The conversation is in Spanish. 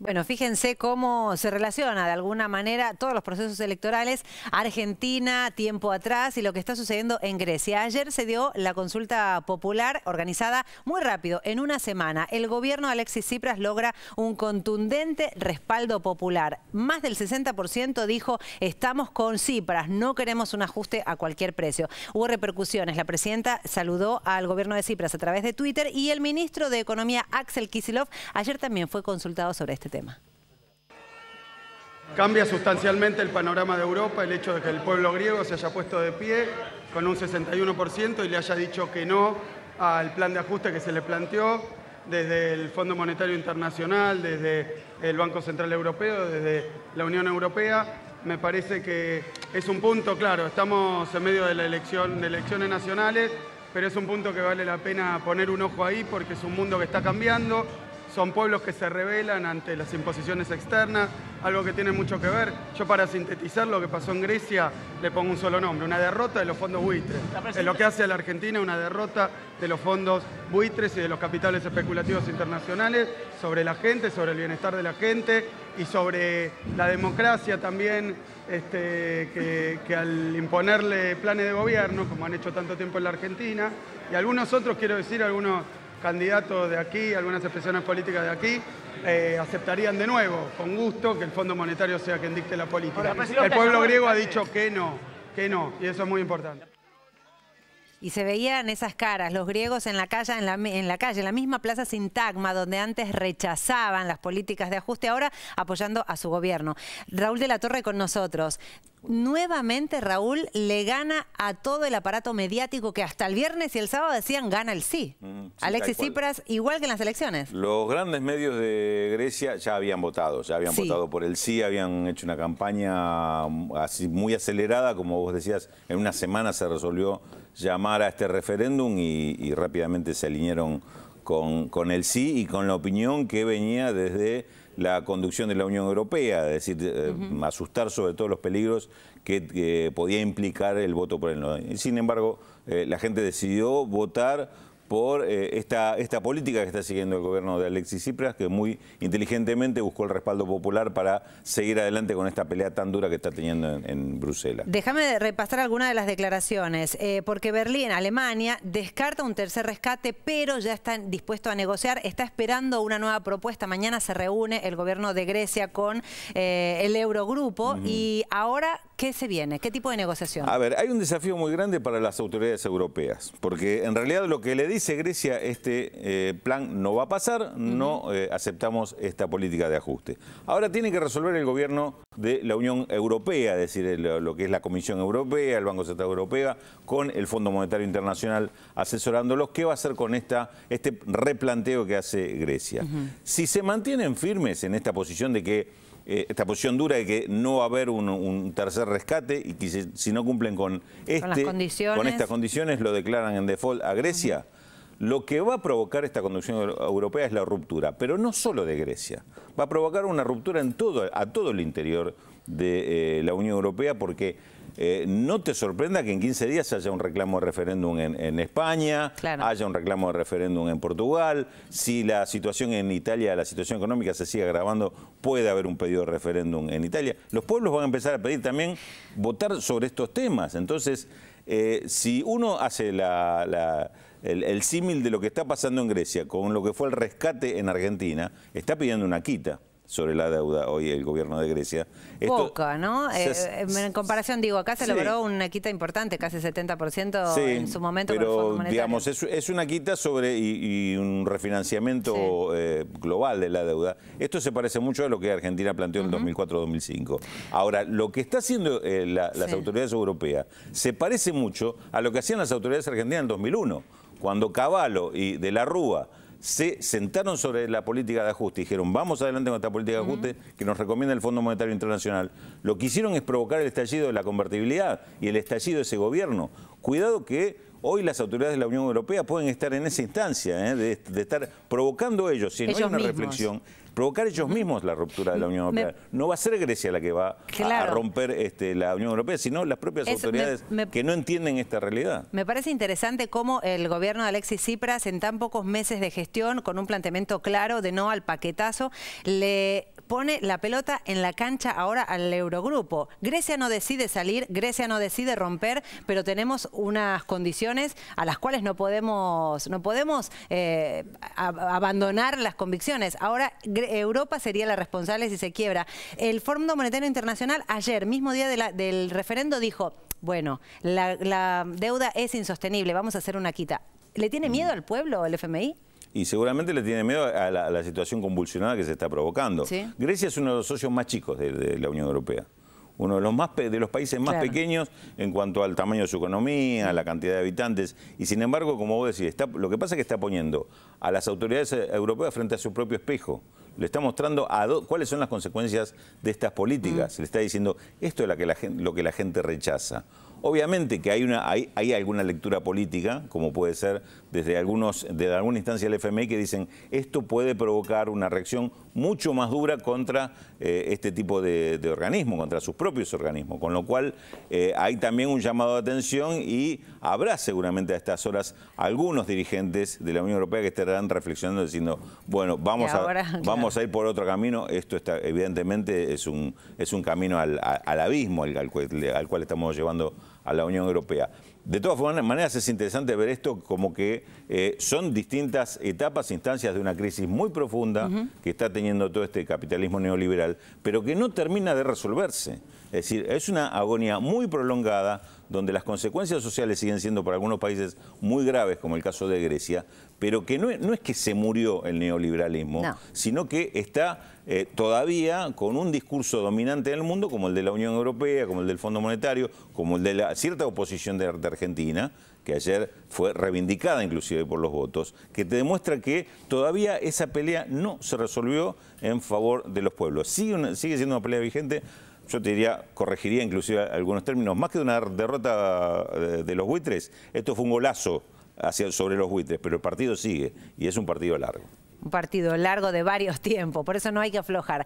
Bueno, fíjense cómo se relaciona de alguna manera todos los procesos electorales, Argentina, tiempo atrás, y lo que está sucediendo en Grecia. Ayer se dio la consulta popular organizada muy rápido, en una semana. El gobierno de Alexis Tsipras logra un contundente respaldo popular. Más del 60% dijo, estamos con Tsipras, no queremos un ajuste a cualquier precio. Hubo repercusiones. La presidenta saludó al gobierno de Tsipras a través de Twitter y el ministro de Economía, Axel Kicillof, ayer también fue consultado sobre este tema. Cambia sustancialmente el panorama de Europa el hecho de que el pueblo griego se haya puesto de pie con un 61% y le haya dicho que no al plan de ajuste que se le planteó desde el Fondo Monetario Internacional, desde el Banco Central Europeo, desde la Unión Europea. Me parece que es un punto, claro, estamos en medio de la elección, de elecciones nacionales, pero es un punto que vale la pena poner un ojo ahí porque es un mundo que está cambiando. Son pueblos que se rebelan ante las imposiciones externas, algo que tiene mucho que ver. Yo, para sintetizar lo que pasó en Grecia, le pongo un solo nombre: una derrota de los fondos buitres. Es lo que hace a la Argentina una derrota de los fondos buitres y de los capitales especulativos internacionales sobre la gente, sobre el bienestar de la gente y sobre la democracia también, que al imponerle planes de gobierno, como han hecho tanto tiempo en la Argentina, y algunos otros, quiero decir, algunos candidatos de aquí, algunas expresiones políticas de aquí, aceptarían de nuevo, con gusto, que el Fondo Monetario sea quien dicte la política. El pueblo griego ha dicho que no, y eso es muy importante. Y se veían esas caras, los griegos en la calle, en la misma plaza Sintagma, donde antes rechazaban las políticas de ajuste, ahora apoyando a su gobierno. Raúl de la Torre con nosotros. Nuevamente, Raúl le gana a todo el aparato mediático que hasta el viernes y el sábado decían gana el sí. Alexis Tsipras, igual que en las elecciones. Los grandes medios de Grecia ya habían votado, votado por el sí, habían hecho una campaña así muy acelerada, como vos decías, en una semana se resolvió llamar a este referéndum y rápidamente se alinearon con el sí y con la opinión que venía desde la conducción de la Unión Europea, es decir, asustar sobre todos los peligros que podía implicar el voto por el no. Sin embargo, la gente decidió votar por esta política que está siguiendo el gobierno de Alexis Tsipras, que muy inteligentemente buscó el respaldo popular para seguir adelante con esta pelea tan dura que está teniendo en Bruselas. Déjame repasar algunas de las declaraciones, porque Berlín, Alemania, descarta un tercer rescate, pero ya está dispuesto a negociar, está esperando una nueva propuesta. Mañana se reúne el gobierno de Grecia con el Eurogrupo y ahora, ¿qué se viene? ¿Qué tipo de negociación? A ver, hay un desafío muy grande para las autoridades europeas, porque en realidad lo que le dice Grecia, este plan no va a pasar, no aceptamos esta política de ajuste. Ahora tiene que resolver el gobierno de la Unión Europea, es decir, lo que es la Comisión Europea, el Banco Central Europeo, con el Fondo Monetario Internacional asesorándolos. ¿Qué va a hacer con este replanteo que hace Grecia? Si se mantienen firmes en esta posición de que esta posición dura de que no va a haber un tercer rescate y que si no cumplen con estas condiciones lo declaran en default a Grecia, lo que va a provocar esta conducción europea es la ruptura, pero no solo de Grecia. Va a provocar una ruptura a todo el interior de la Unión Europea, porque no te sorprenda que en 15 días haya un reclamo de referéndum en España, haya un reclamo de referéndum en Portugal. Si la situación en Italia, la situación económica se sigue agravando, puede haber un pedido de referéndum en Italia. Los pueblos van a empezar a pedir también votar sobre estos temas. Entonces, si uno hace el símil de lo que está pasando en Grecia con lo que fue el rescate en Argentina, está pidiendo una quita sobre la deuda hoy el gobierno de Grecia. Poca, ¿no? En comparación, digo, acá se logró una quita importante, casi 70% en su momento. Pero, con el Fondo Monetario. Digamos, es una quita sobre y un refinanciamiento global de la deuda. Esto se parece mucho a lo que Argentina planteó en 2004-2005. Ahora, lo que está haciendo las autoridades europeas se parece mucho a lo que hacían las autoridades argentinas en 2001, cuando Cavallo y De la Rúa se sentaron sobre la política de ajuste y dijeron, vamos adelante con esta política de ajuste que nos recomienda el Fondo Monetario Internacional. Lo que hicieron es provocar el estallido de la convertibilidad y el estallido de ese gobierno. Cuidado que hoy las autoridades de la Unión Europea pueden estar en esa instancia, de estar provocando ellos, si no hay una reflexión, provocar ellos mismos la ruptura de la Unión Europea. No va a ser Grecia la que va a romper la Unión Europea, sino las propias autoridades que no entienden esta realidad. Me parece interesante cómo el gobierno de Alexis Tsipras, en tan pocos meses de gestión, con un planteamiento claro de no al paquetazo, le pone la pelota en la cancha ahora al Eurogrupo. Grecia no decide salir, Grecia no decide romper, pero tenemos unas condiciones a las cuales no podemos abandonar las convicciones. Ahora Europa sería la responsable si se quiebra. El Fondo Monetario Internacional ayer, mismo día del referendo, dijo: bueno, la deuda es insostenible, vamos a hacer una quita. ¿Le tiene miedo al pueblo el FMI? Y seguramente le tiene miedo a la situación convulsionada que se está provocando. ¿Sí? Grecia es uno de los socios más chicos de la Unión Europea. Uno de los países más pequeños en cuanto al tamaño de su economía, a la cantidad de habitantes. Y sin embargo, como vos decís, lo que pasa es que está poniendo a las autoridades europeas frente a su propio espejo. Le está mostrando cuáles son las consecuencias de estas políticas. Le está diciendo, esto es lo que la gente rechaza. Obviamente que hay alguna lectura política, como puede ser desde alguna instancia del FMI, que dicen esto puede provocar una reacción mucho más dura contra este tipo de organismos, contra sus propios organismos. Con lo cual hay también un llamado de atención y habrá seguramente a estas horas algunos dirigentes de la Unión Europea que estarán reflexionando diciendo, bueno, vamos a ir por otro camino. Esto evidentemente es un camino al abismo al cual estamos llevando a la Unión Europea. De todas maneras es interesante ver esto como que son distintas etapas, instancias de una crisis muy profunda que está teniendo todo este capitalismo neoliberal, pero que no termina de resolverse. Es decir, es una agonía muy prolongada donde las consecuencias sociales siguen siendo para algunos países muy graves, como el caso de Grecia, pero que no es que se murió el neoliberalismo, sino que está todavía con un discurso dominante en el mundo, como el de la Unión Europea, como el del Fondo Monetario, como el de la cierta oposición de Argentina, que ayer fue reivindicada inclusive por los votos, que te demuestra que todavía esa pelea no se resolvió en favor de los pueblos. Sigue siendo una pelea vigente. Yo te diría, corregiría inclusive algunos términos, más que de una derrota de los buitres, esto fue un golazo sobre los buitres, pero el partido sigue y es un partido largo. Un partido largo de varios tiempos, por eso no hay que aflojar.